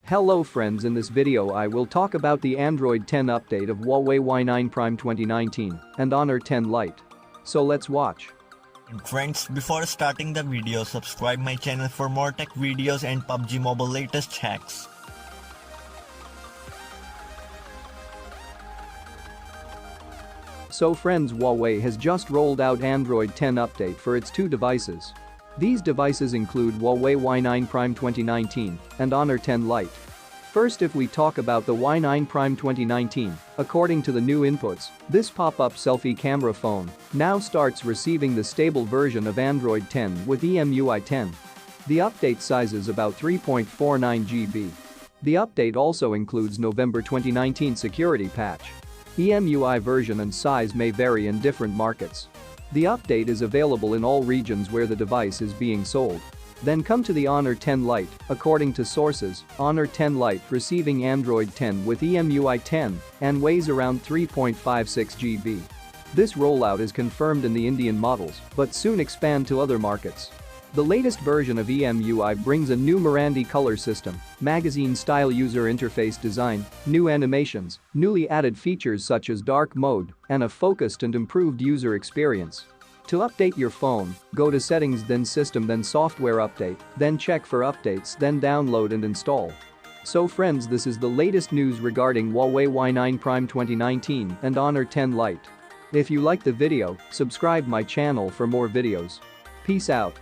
Hello friends, in this video I will talk about the Android 10 update of Huawei Y9 Prime 2019 and Honor 10 Lite. So let's watch. Friends, before starting the video, subscribe my channel for more tech videos and PUBG Mobile latest hacks. So friends, Huawei has just rolled out Android 10 update for its two devices. These devices include Huawei Y9 Prime 2019 and Honor 10 Lite. First, if we talk about the Y9 Prime 2019, according to the new inputs, this pop-up selfie camera phone now starts receiving the stable version of Android 10 with EMUI 10. The update size is about 3.49 GB. The update also includes November 2019 security patch. EMUI version and size may vary in different markets. The update is available in all regions where the device is being sold. Then come to the Honor 10 Lite. According to sources, Honor 10 Lite receiving Android 10 with EMUI 10 and weighs around 3.56 GB. This rollout is confirmed in the Indian models but soon expand to other markets. The latest version of EMUI brings a new Mirandi color system, magazine-style user interface design, new animations, newly added features such as dark mode, and a focused and improved user experience. To update your phone, go to Settings, then System, then Software Update, then check for updates, then download and install. So friends, this is the latest news regarding Huawei Y9 Prime 2019 and Honor 10 Lite. If you like the video, subscribe my channel for more videos. Peace out.